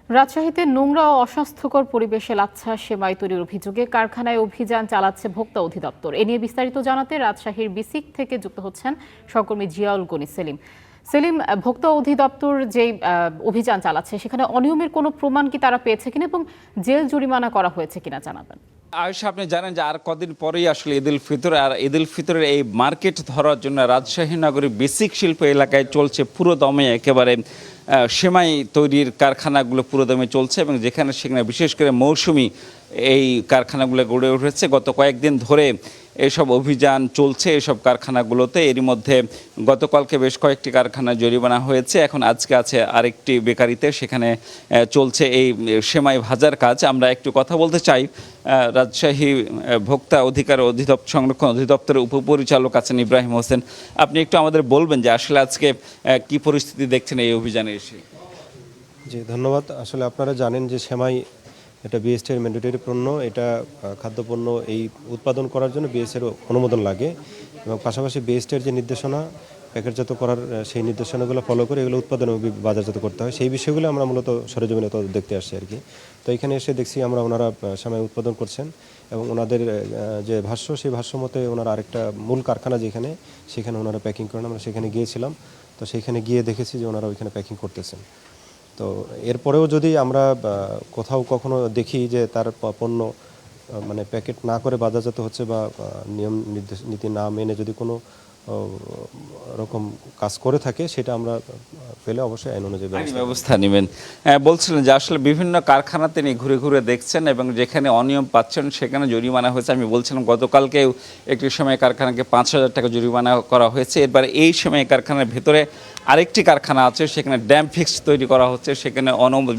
রাজশাহীতে নোংরা ও অস্বাস্থ্যকর পরিবেশে লাচ্ছা সেমাই তৈরির অভিযোগে কারখানায় অভিযান চালাচ্ছে ভোক্তা অধিদপ্তর। এ নিয়ে বিস্তারিত জানাতে রাজশাহীর বিসিক থেকে যুক্ত হচ্ছেন সহকর্মী জিয়াউল গনি সেলিম। সেলিম, ভোক্তা অধিদপ্তর যে অভিযান চালাচ্ছে সেখানে অনিয়মের কোনো প্রমাণ কি তারা পেয়েছে কিনা এবং জেল জরিমানা করা হয়েছে কিনা জানাবেন। আয়শা, আপনি জানেন যে আর কদিন পরেই আসলে ঈদুল ফিতর, আর ঈদুল ফিতরের এই মার্কেট ধরার জন্য রাজশাহী নগরীর বেসিক শিল্প এলাকায় চলছে পুরো দমে একেবারে সেমাই তৈরির কারখানাগুলো পুরো দমে চলছে এবং সেখানে বিশেষ করে মৌসুমি এই কারখানাগুলো গড়ে উঠেছে। গত কয়েকদিন ধরে এসব অভিযান চলছে এসব কারখানাগুলোতে। এরই মধ্যে গতকালকে বেশ কয়েকটি কারখানা জরিমানা হয়েছে, এখন আজকে আছে আরেকটি বেকারিতে, সেখানে চলছে এই সেমাই ভাজার কাজ। আমরা একটু কথা বলতে চাই রাজশাহী ভোক্তা অধিকার সংরক্ষণ অধিদপ্তরের উপপরিচালক আছেন ইব্রাহিম হোসেন। আপনি একটু আমাদের বলবেন যে আসলে আজকে কি পরিস্থিতি দেখছেন এই অভিযানে এসে? জি, ধন্যবাদ। আসলে আপনারা জানেন যে সেমাই এটা বিএসটির ম্যান্ডেটরি পণ্য। এটা খাদ্যপণ্য এই উৎপাদন করার জন্য বিএসটির অনুমোদন লাগে এবং পাশাপাশি বিএসটির যে নির্দেশনা প্যাকেটজাত করার সেই নির্দেশনাগুলো ফলো করে এগুলো উৎপাদন ও বাজারজাত করতে হয়, সেই বিষয়গুলো আমরা মূলত সরেজমিনে দেখতে আসছি আর কি। তো এখানে এসে দেখছি ওনারা সেমাই উৎপাদন করছেন এবং ওনাদের যে ভাষ্য, সেই ভাষ্য মতে ওনারা আরেকটা মূল কারখানা যেখানে, সেখানে ওনারা প্যাকিং করেন। আমরা সেখানে গিয়েছিলাম, তো সেখানে গিয়ে দেখেছি যে ওনারা ওইখানে প্যাকিং করতেছেন। তো এরপরেও যদি আমরা কোথাও কখনো দেখি যে তার পণ্য মানে প্যাকেট না করে বাজারজাত হচ্ছে বা নিয়ম নীতি না মেনে যদি কোনো রকম কাজ করে থাকে, সেটা আমরা পেলে অবশ্যই আইন অনুযায়ী ব্যবস্থা নেবেন। বলছিলেন যে আসলে বিভিন্ন কারখানা তিনি ঘুরে ঘুরে দেখছেন এবং যেখানে অনিয়ম পাচ্ছেন সেখানে জরিমানা হয়েছে। আমি বলছিলাম গতকালকেও একটি সময় কারখানাকে 5,000 টাকা জরিমানা করা হয়েছে। এরপর এই সময় কারখানার ভেতরে আরেকটি কারখানা আছে, সেখানে ড্যাম ফিক্স তৈরি করা হচ্ছে, সেখানে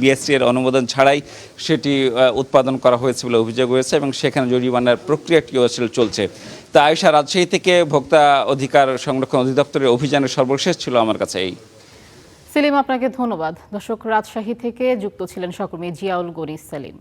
বিএসটি এর অনুমোদন ছাড়াই সেটি উৎপাদন করা হয়েছে বলে অভিযোগ হয়েছে এবং সেখানে জরিমানার প্রক্রিয়াটিও আসলে চলছে। তা আয়শা, রাজশাহী থেকে ভোক্তা অধিকার সংরক্ষণ অধিদপ্তরের অভিযানের সর্বশেষ ছিল আমার কাছে এই। সেলিম, আপনাকে ধন্যবাদ। দর্শক, রাজশাহী থেকে যুক্ত ছিলেন সহকর্মী জিয়াউল গনি সেলিম।